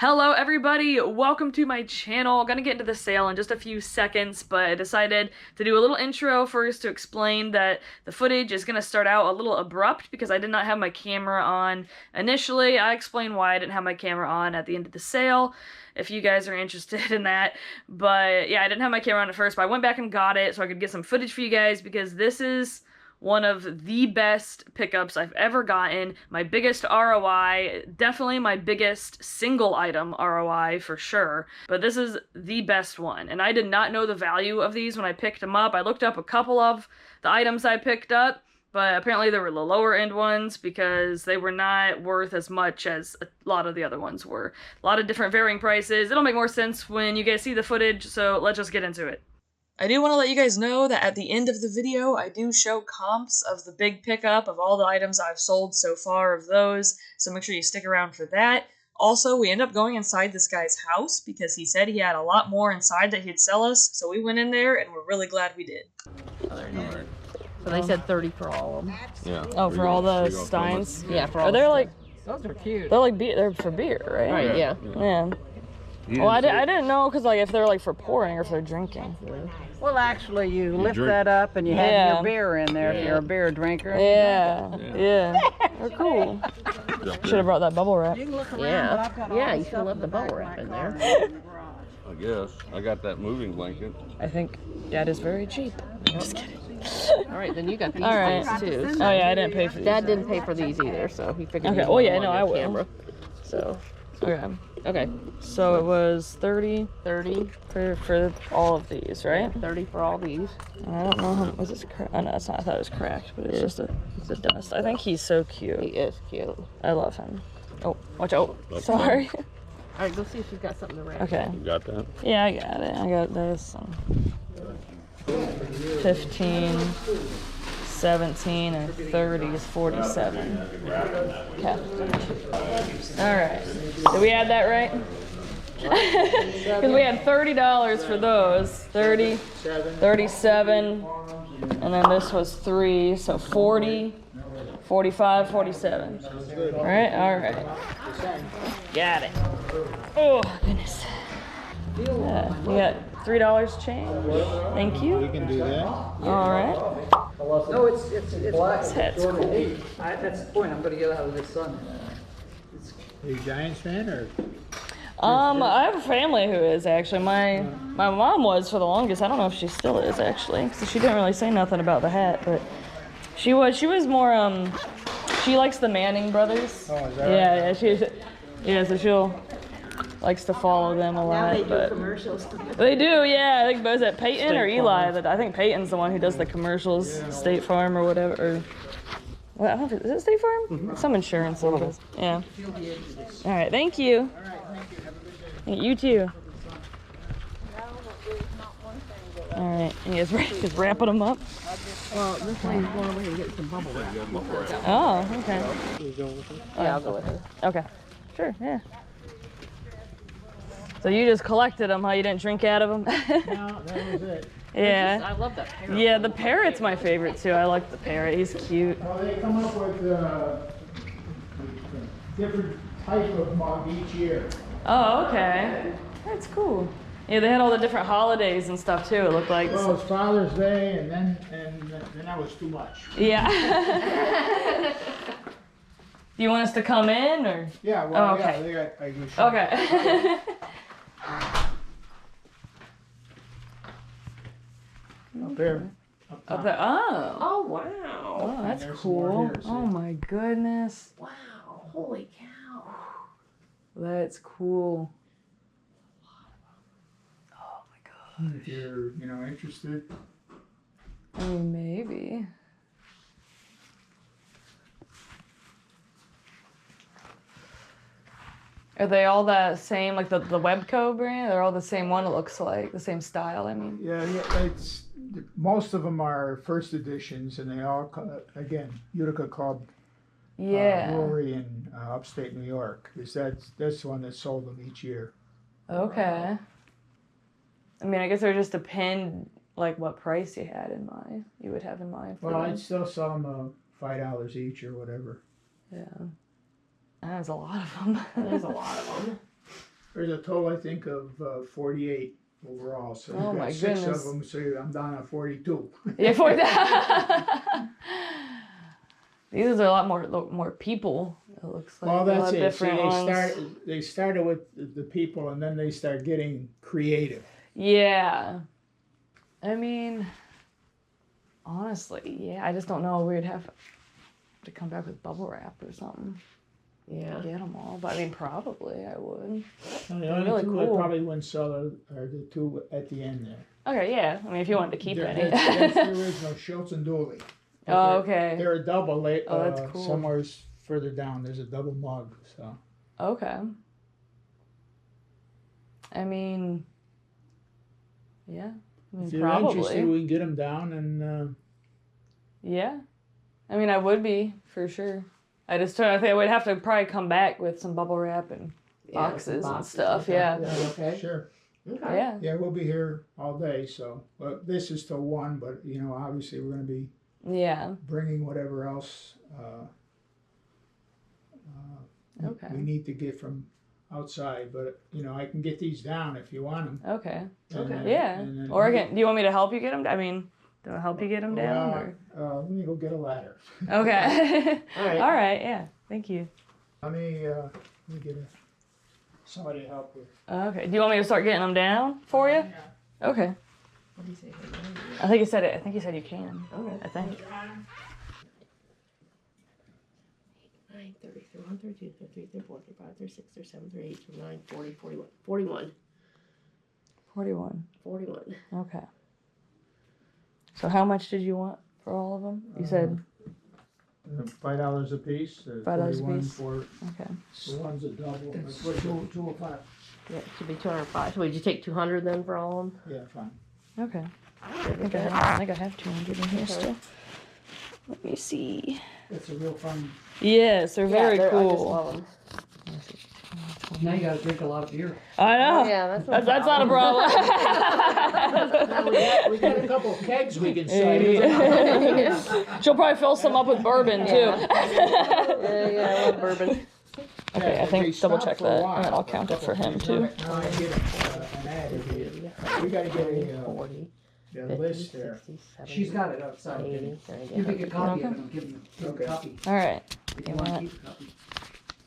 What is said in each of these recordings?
Hello everybody, welcome to my channel. Gonna get into the sale in just a few seconds, but I decided to do a little intro first to explain that the footage is gonna start out a little abrupt because I did not have my camera on initially. I explained why I didn't have my camera on at the end of the sale, if you guys are interested in that. But yeah, I didn't have my camera on at first, but I went back and got it so I could get some footage for you guys because this is one of the best pickups I've ever gotten. My biggest ROI, definitely my biggest single item ROI for sure, but this is the best one. And I did not know the value of these when I picked them up. I looked up a couple of the items I picked up, but apparently they were the lower end ones because they were not worth as much as a lot of the other ones were. A lot of different varying prices. It'll make more sense when you guys see the footage, so let's just get into it. I do want to let you guys know that at the end of the video, I do show comps of the big pickup of all the items I've sold so far of those, so make sure you stick around for that. Also, we ended up going inside this guy's house because he said he had a lot more inside that he'd sell us, so we went in there and we're really glad we did. So they said 30 for all of them. Yeah. Oh, for all the Steins? Yeah, for all. Are they like? Those are cute. They're like they're for beer, right? Right. Yeah. Yeah. Well, I didn't know because like if they're like for pouring or if they're drinking. Well, actually, you lift that up and you have your beer in there if you're a beer drinker. Yeah. They're cool. Should have brought that bubble wrap. You can look around, but Yeah. I've got all Yeah, the you should stuff love the in back bubble of wrap my in car. there. I guess. I got that moving blanket. I think Dad is very cheap. I'm just kidding. All right, then you got these All right. things too. Oh yeah, I didn't pay for these. Dad didn't pay for these either, so he figured. Okay. he'd Oh yeah, want no, on I your will. camera. So, Okay. okay, So it was 30 for all of these, right? 30 for all these. I don't know how was this cracked. Oh no, it's not. I thought it was cracked, but it's just a dust. I think he's so He cute. is cute. I love him. Oh, watch out. That's Sorry. All right, go see if she's got something to wrap. Okay. You got that? Yeah, I got it. I got this. 15, 17, and 30 is 47. Okay. All right. Did we add that right? Because we had $30 for those. 30, 37, and then this was 3, so 40, 45, 47. All right, all right. Got it. Oh, goodness. You got $3 change. Thank you. We can do that. All right. No, it's black. This hat's cool. That's the point. I'm going to get out of the sun. Are you a Giants fan or? I have a family who is actually. My mom was for the longest. I don't know if she still is actually. So she didn't really say nothing about the hat, but she was more she likes the Manning brothers. Oh, is that Yeah, so she'll likes to follow them a lot. Now they do but commercials. they do, yeah. I think was it Peyton or Eli? I think Peyton's the one who does the commercials, State Farm or whatever. Or, well, I don't know, is it State Farm? Some insurance. Yeah. All right, thank you. You too. All right, and he's wrapping them up. Well, this lady's going over here and getting some bubble wrap. Oh, okay. Yeah, I'll go with her. Okay, sure, yeah. So you just collected them, huh? You didn't drink out of them? No, that was it. Yeah. I love that parrot. Yeah, the parrot's my favorite too. I like the parrot. He's cute. Well, they come up with different type of mug each year. Oh, okay. That's cool. Yeah, they had all the different holidays and stuff too. It looked like. Well, it's Father's Day, and then that was too much. Yeah. Do you want us to come in or? Yeah, well, Oh, okay. yeah, they got. I can show you. Okay. Up there. Up top. Oh. Oh, wow. Oh, that's There's some more cool. here, see? Oh my goodness. Wow. Holy cow. That's cool. Oh my god. If you're, interested. I mean, maybe. Are they all the same, like the Webco brand? They're all the same one, it looks like. The same style, I mean. Yeah, it's most of them are first editions, and they all again Utica Club Yeah. brewery in upstate New York. Is that's the one that sold them each year. Okay. I mean, I guess it would just depend, like, what price you had in mind. You would have in mind for Well, them. I'd still sell them $5 each or whatever. Yeah. There's a lot of them. There's a lot of them. There's a total, I think, of 48 overall. So Oh you've my got 6 goodness. of them, so I'm down at 42. Yeah, for that. These are a lot more people. It looks like Well, a that's lot of it. See, different ones. they started with the people, and then they start getting creative. Yeah. I mean, honestly, yeah. I just don't know. We'd have to come back with bubble wrap or something. Yeah. Get them all, but I mean, probably I would. And the only Really 2 I cool. probably wouldn't sell are the 2 at the end there. Okay, yeah. I mean, if you wanted to keep any. That's the original Schultz and Dooley. But Oh, they're- okay. They're a double. Oh, that's cool. Somewhere further down, there's a double mug. So Okay. I mean, yeah. I mean, if you're probably. interested, we can get them down and. Yeah. I mean, I would be, for sure. I think I would have to probably come back with some bubble wrap and boxes and stuff. okay. Yeah. Okay. Sure. Okay. Yeah. Yeah, we'll be here all day. So, but this is till 1. But obviously, we're going to be Yeah. bringing whatever else Okay. we need to get from outside. But I can get these down if you want them. Okay. Okay. Yeah. Or again, do you want me to help you get them? I mean, do I help you get them down? Or? Let me go get a ladder. Okay. All right. All right. Yeah. Thank you. Let me get somebody to help with. Okay. Do you want me to start getting them down for you? Okay. What do you say? I think you said it. I think you said you can. Okay. I think. 9, 30, 31, 32, 33, 34, 35, 36, 37, 38, 39, 40, 41. 41. 41. 41. Okay. So how much did you want for all of them? You said $5 a piece. $5 a 41 piece. for okay. the one's a double. That's That's 205. Yeah, it should be 205. So would you take 200 then for all of them? Yeah, fine. Okay. I think I have 200 in here Okay. still. Let me see. It's a real fun. Yes, they're very I just cool. love them. Now you gotta drink a lot of beer. I know. Yeah, That's not a problem. We got a couple of kegs we can sell. She'll probably fill some up with bourbon too. Yeah, I love bourbon. Okay, Yeah, I think they double stop check for a that, while, and then I'll but count it for him now too. I get an ad here. We gotta get a 40, a 50, list there. 60, 70, She's got it outside. 80, You 90, make a copy Okay. of it, I'll give him Okay. a copy. All right. If you want to keep a copy.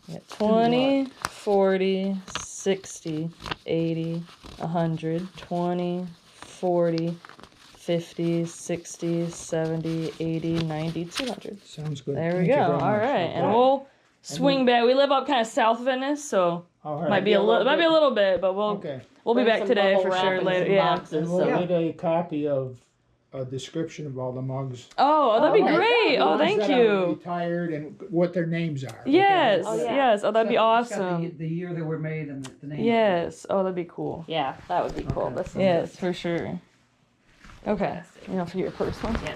Yeah, 20, 40, 60, 80, 100, 20, 40, 50, 60, 70, 80, 90, 200. Sounds good. There we Thank you go. very All much. right, and we'll swing back. We live up kind of South Venice, so All right. might be a little bit, but we'll Okay. be Bring back some today bubble for wrap sure and later. some Yeah. boxes, And we'll so- get a copy of a description of all the mugs. Oh, that'd be Okay. great. The Oh, ones thank that are you. Retired and what their names are. okay? Yes, Oh, yeah. yes. Oh, that'd be It's got awesome. The year they were made and the name. Yes. Oh, that'd be cool. Yeah, that would be cool. Okay. This is Yes, for sure. Okay. You know, for your purse one. Yeah.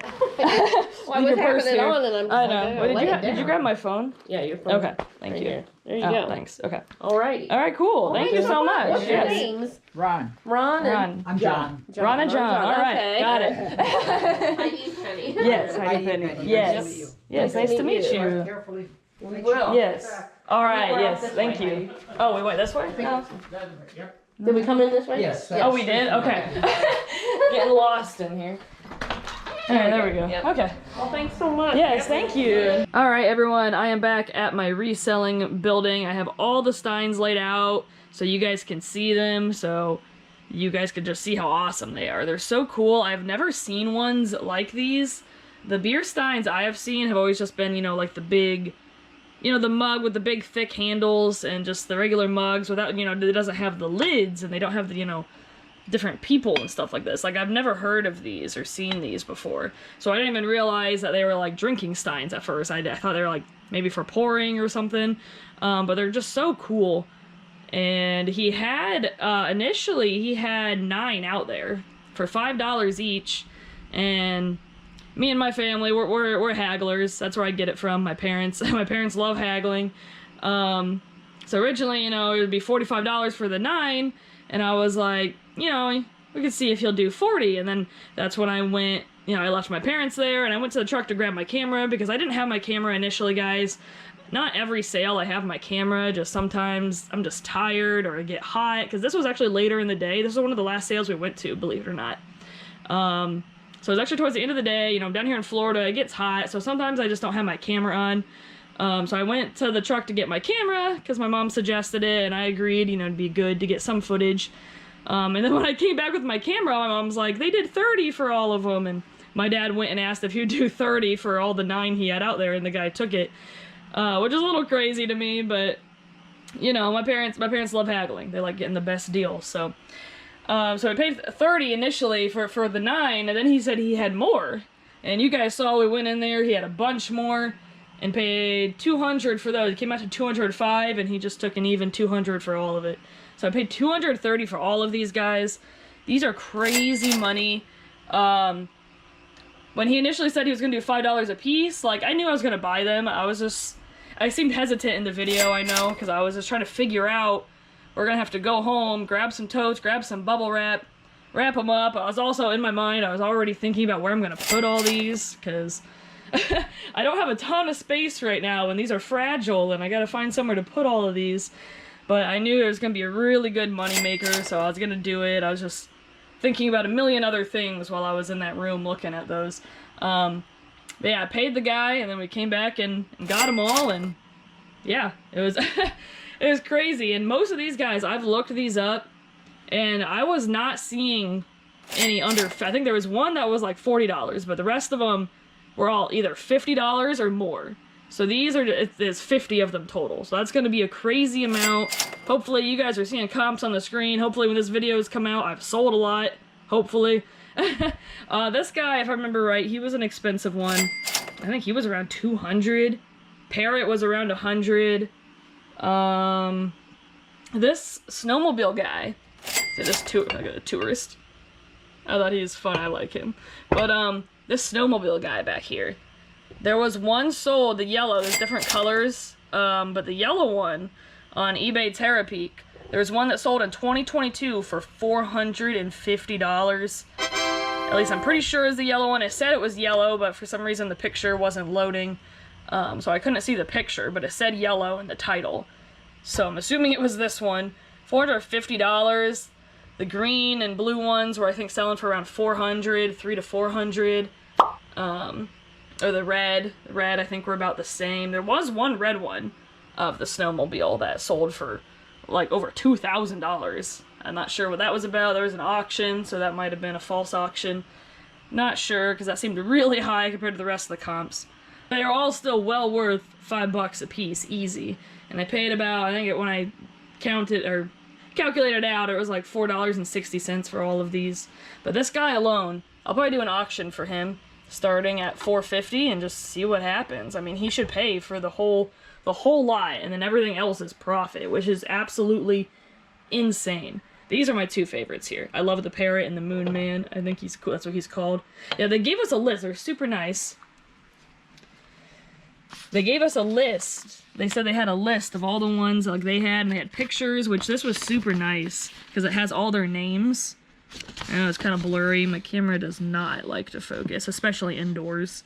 Well, I Leave was your purse having it here. on and I'm just I like, know. I What gotta did lay you it Did you down. grab my phone? Yeah, your phone. Okay. Thank Right you. here. There you Oh, go. thanks. Okay. Alrighty. All right. Cool. Thank you so much. What's your Yes. names? Ron. Ron and Ron. I'm John. Ron and John. All right. Okay. Got it. Heidi Penny. Yes, Heidi Heidi Penny. Penny. Yes. Nice to meet you. Yes. Nice to meet you. Carefully. We will. Yes. All right. We're Yes. off this Thank way, you. Oh, we went this way. No. Yep. Did we come in this way? Yes. Oh, we did. Okay. Getting lost in here. All right, there we go. Yep. Okay. Well, thanks so much. Yes, thank you. All right, everyone. I am back at my reselling building. I have all the Steins laid out so you guys can see them. So you guys can just see how awesome they are. They're so cool. I've never seen ones like these. The beer Steins I have seen have always just been, you know, like the big, you know, the mug with the big thick handles and just the regular mugs without, you know, it doesn't have the lids and they don't have the, you know, different people and stuff like this. Like, I've never heard of these or seen these before. So I didn't even realize that they were like drinking Steins at first. I thought they were like maybe for pouring or something. But they're just so cool. And he had, initially he had 9 out there for $5 each. And me and my family, we're hagglers. That's where I get it from. My parents, my parents love haggling. So originally, you know, it would be $45 for the 9. And I was like, you know, we could see if he'll do 40. And then that's when I went, you know, I left my parents there and I went to the truck to grab my camera because I didn't have my camera initially, guys. not every sale I have my camera, just sometimes I'm just tired or I get hot, because this was actually later in the day. This was one of the last sales we went to, believe it or not. So it was actually towards the end of the day. You know, I'm down here in Florida, it gets hot, so sometimes I just don't have my camera on. So I went to the truck to get my camera because my mom suggested it, and I agreed, you know, it'd be good to get some footage. And then when I came back with my camera, my mom's like, they did 30 for all of them, and my dad went and asked if he'd do 30 for all the 9 he had out there, and the guy took it, which is a little crazy to me, but you know, my parents love haggling. They like getting the best deal, so. So I paid 30 initially for the 9, and then he said he had more. And you guys saw we went in there, he had a bunch more, and paid 200 for those. It came out to 205, and he just took an even 200 for all of it. So I paid 230 for all of these guys. These are crazy money. When he initially said he was gonna do $5 a piece, like, I knew I was gonna buy them. I seemed hesitant in the video, I know, because I was just trying to figure out, we're gonna have to go home, grab some totes, grab some bubble wrap, wrap them up. I was also, in my mind, I was already thinking about where I'm gonna put all these, because I don't have a ton of space right now, and these are fragile, and I gotta find somewhere to put all of these. But I knew it was gonna be a really good money maker, so I was gonna do it. I was just thinking about a million other things while I was in that room looking at those. But yeah, I paid the guy, and then we came back and got them all, and yeah, it was it was crazy. And most of these guys, I've looked these up, and I was not seeing any under, I think there was one that was like $40, but the rest of them were all either $50 or more. So these are, there's 50 of them total. So that's going to be a crazy amount. Hopefully you guys are seeing comps on the screen. Hopefully when this video has come out, I've sold a lot. Hopefully. This guy, if I remember right, he was an expensive one. I think he was around 200. Parrot was around 100. This Snowmobile guy, so this tourist. I thought he was fun, I like him. But, this Snowmobile guy back here. There was one sold, the yellow, there's different colors, but the yellow one on eBay Terapeak, there's one that sold in 2022 for $450. At least I'm pretty sure is the yellow one. It said it was yellow, but for some reason the picture wasn't loading, so I couldn't see the picture, but it said yellow in the title. So I'm assuming it was this one. $450. The green and blue ones were, I think, selling for around $400, $300 to $400. Or the red I think were about the same. There was one red one of the Snowmobile that sold for like over $2,000. I'm not sure what that was about. There was an auction, so that might have been a false auction. Not sure, because that seemed really high compared to the rest of the comps. They are all still well worth $5 a piece, easy. And I paid about, I think when I counted or calculated out, it was like $4.60 for all of these. But this guy alone, I'll probably do an auction for him, starting at $450, and just see what happens. I mean, he should pay for the whole lot, and then everything else is profit, which is absolutely insane. These are my two favorites here. I love the Parrot and the Moon Man. I think he's cool. That's what he's called. Yeah, they gave us a list. They're super nice. They gave us a list. They said they had a list of all the ones like they had, and they had pictures, which this was super nice because it has all their names. I know it's kind of blurry. My camera does not like to focus, especially indoors.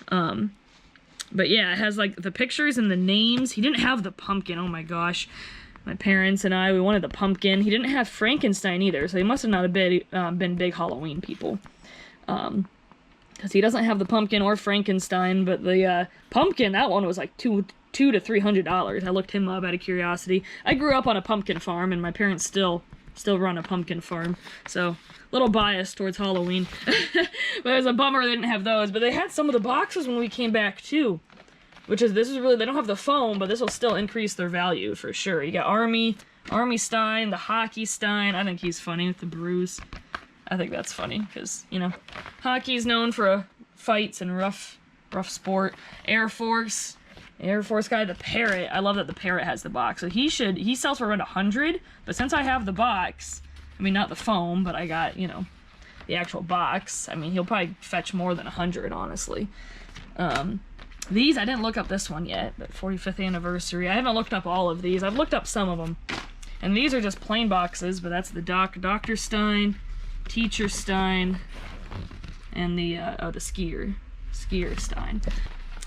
But yeah, it has like the pictures and the names. He didn't have the pumpkin. Oh my gosh. My parents and I, we wanted the pumpkin. He didn't have Frankenstein either, so he must have not been big Halloween people. Because he doesn't have the pumpkin or Frankenstein, but the pumpkin, that one was like $200 to $300. I looked him up out of curiosity. I grew up on a pumpkin farm, and my parents still run a pumpkin farm, so a little biased towards Halloween. But it was a bummer they didn't have those, but they had some of the boxes when we came back too, which is, this is really, they don't have the foam, but this will still increase their value for sure. You got Army Stein, the Hockey Stein. I think he's funny with the bruise. I think that's funny because, you know, hockey's known for fights and rough sport. Air Force guy, the Parrot. I love that the Parrot has the box. So he sells for around 100, but since I have the box, I mean, not the foam, but I got, you know, the actual box, I mean, he'll probably fetch more than 100, honestly. These, I didn't look up this one yet, but 45th anniversary. I haven't looked up all of these. I've looked up some of them. And these are just plain boxes, but that's the Dr. Stein, Teacher Stein, and the skier Stein.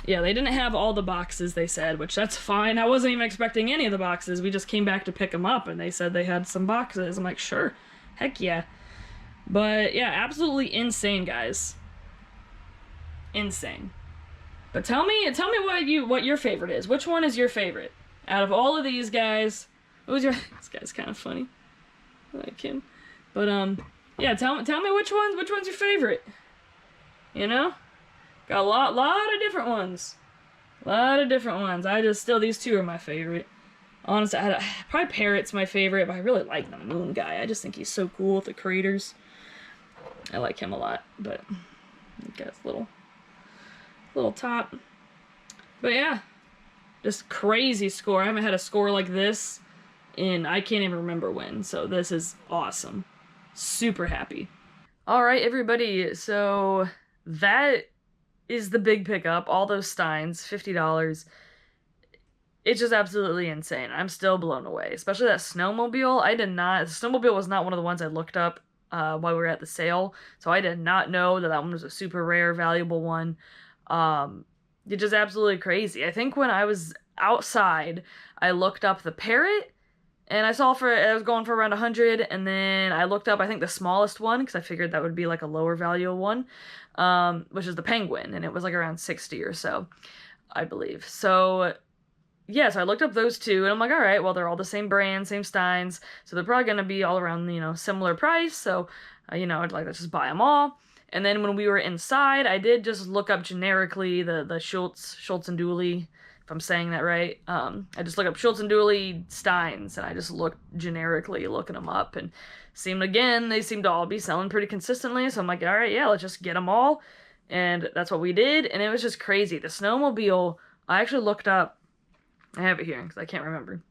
Yeah, they didn't have all the boxes, they said, which that's fine. I wasn't even expecting any of the boxes. We just came back to pick them up, and they said they had some boxes. I'm like, sure. Heck yeah. But, yeah, absolutely insane, guys. Insane. But tell me what your favorite is. Which one is your favorite? Out of all of these guys, what was your... This guy's kind of funny. I like him. But, yeah, tell me which one's your favorite? You know? Got a lot of different ones. A lot of different ones. These two are my favorite. Honestly, probably Parrot's my favorite, but I really like the Moon guy. I just think he's so cool with the craters. I like him a lot, but he got his little top. But yeah, just crazy score. I haven't had a score like this in I can't even remember when, so this is awesome. Super happy. All right, everybody, so that is the big pickup. All those Steins, $50. It's just absolutely insane. I'm still blown away, especially that Snowmobile. The Snowmobile was not one of the ones I looked up while we were at the sale, so I did not know that one was a super rare, valuable one. It's just absolutely crazy. I think when I was outside, I looked up the Parrot, and I was going for around 100, and then I looked up, I think, the smallest one, because I figured that would be like a lower value one, which is the Penguin, and it was like around 60 or so, I believe. So, yeah, so I looked up those two, and I'm like, all right, well, they're all the same brand, same Steins, so they're probably going to be all around, similar price, so, let's just buy them all. And then when we were inside, I did just look up generically the Schultz and Dooley, if I'm saying that right. I just looked up Schultz and Dooley Steins, and I just looked generically, looking them up, and they seemed to all be selling pretty consistently, so I'm like, all right, yeah, let's just get them all, and that's what we did, and it was just crazy. The Snowmobile, I actually looked up, I have it here, because I can't remember,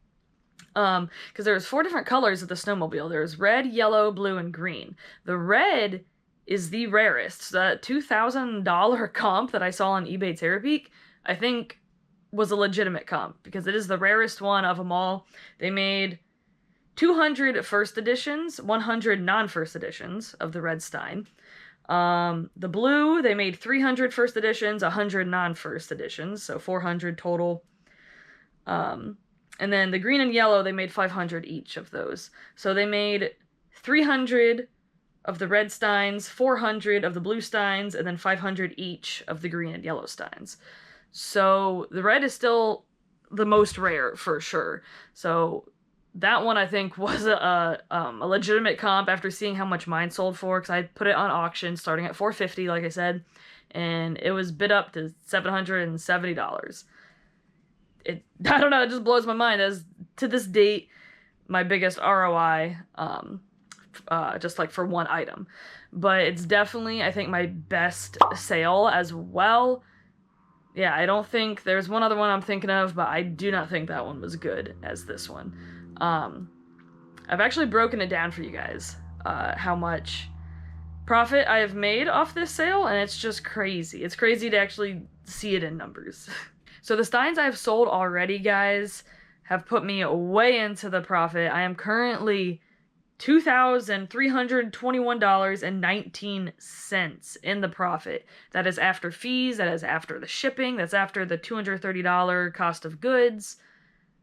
because there was 4 different colors of the Snowmobile. There was red, yellow, blue, and green. The red is the rarest. The $2,000 comp that I saw on eBay Terapeak, I think, was a legitimate comp, because it is the rarest one of them all. They made 200 first editions, 100 non-first editions of the Red Stein. The blue, they made 300 first editions, 100 non-first editions, so 400 total. And then the green and yellow, they made 500 each of those. So they made 300 of the red Steins, 400 of the blue Steins, and then 500 each of the green and yellow Steins. So the red is still the most rare for sure. So that one I think was a legitimate comp after seeing how much mine sold for, because I put it on auction starting at $450, like I said, and it was bid up to $770. I don't know, it just blows my mind. As to this date, my biggest ROI, just like for one item. But it's definitely, I think, my best sale as well. Yeah, I don't think there's one other one I'm thinking of, but I do not think that one was good as this one. I've actually broken it down for you guys, how much profit I have made off this sale, and it's just crazy. It's crazy to actually see it in numbers. So the Steins I've sold already, guys, have put me way into the profit. I am currently $2,321.19 in the profit. That is after fees, that is after the shipping, that's after the $230 cost of goods.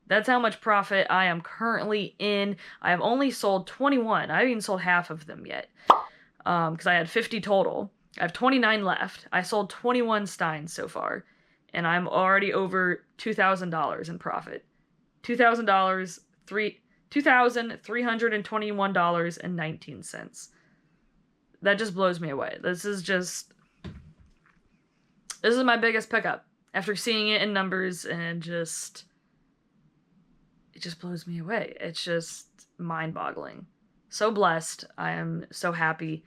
That's how much profit I am currently in. I have only sold 21. I haven't even sold half of them yet, because I had 50 total. I have 29 left. I sold 21 Steins so far, and I'm already over $2,000 in profit. $2,321.19. That just blows me away. This is my biggest pickup after seeing it in numbers, and it just blows me away. It's just mind-boggling. So blessed. I am so happy.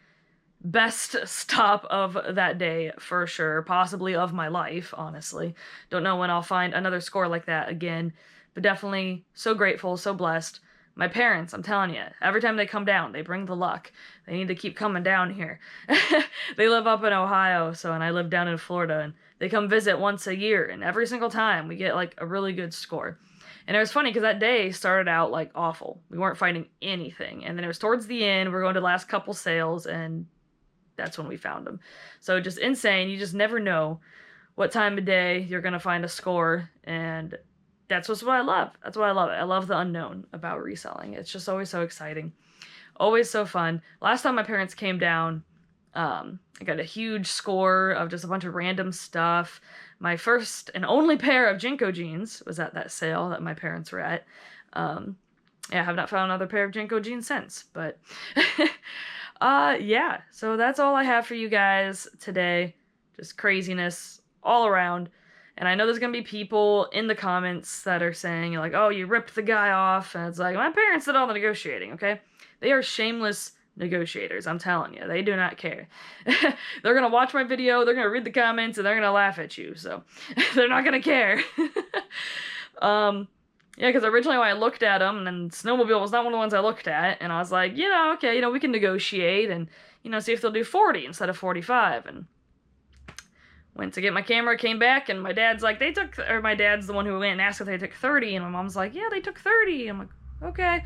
Best stop of that day for sure, possibly of my life, honestly. Don't know when I'll find another score like that again, but definitely so grateful, so blessed. My parents, I'm telling you, every time they come down, they bring the luck. They need to keep coming down here. They live up in Ohio, and I live down in Florida, and they come visit once a year, and every single time we get like a really good score. And it was funny because that day started out like awful. We weren't finding anything, and then it was towards the end, we're going to the last couple sales, and that's when we found them. So just insane. You just never know what time of day you're gonna find a score, and that's what I love. That's why I love it. I love the unknown about reselling. It's just always so exciting, always so fun. Last time my parents came down, I got a huge score of just a bunch of random stuff. My first and only pair of Jinko jeans was at that sale that my parents were at. Yeah, I have not found another pair of Jinko jeans since, but yeah, so that's all I have for you guys today. Just craziness all around. And I know there's gonna be people in the comments that are saying, like, oh, you ripped the guy off, and it's like, my parents did all the negotiating, okay? They are shameless negotiators, I'm telling you. They do not care. They're gonna watch my video, they're gonna read the comments, and they're gonna laugh at you, so they're not gonna care. Yeah, because originally when I looked at them, and Snowmobile was not one of the ones I looked at, and I was like, okay, we can negotiate and, see if they'll do 40 instead of 45, and went to get my camera, came back, and my dad's like, my dad's the one who went and asked if they took 30, and my mom's like, yeah, they took 30. I'm like, okay.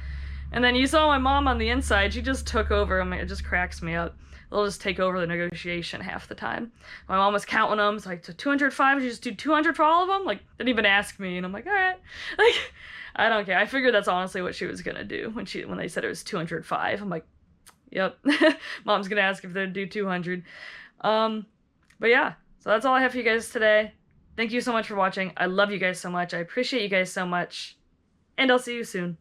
And then you saw my mom on the inside, she just took over. It just cracks me up. They'll just take over the negotiation half the time. My mom was counting them. It's like, so 205, did you just do 200 for all of them? Like, didn't even ask me. And I'm like, all right. Like, I don't care. I figured that's honestly what she was gonna do when they said it was 205. I'm like, yep. Mom's gonna ask if they'd do 200. But yeah, so that's all I have for you guys today. Thank you so much for watching. I love you guys so much. I appreciate you guys so much. And I'll see you soon.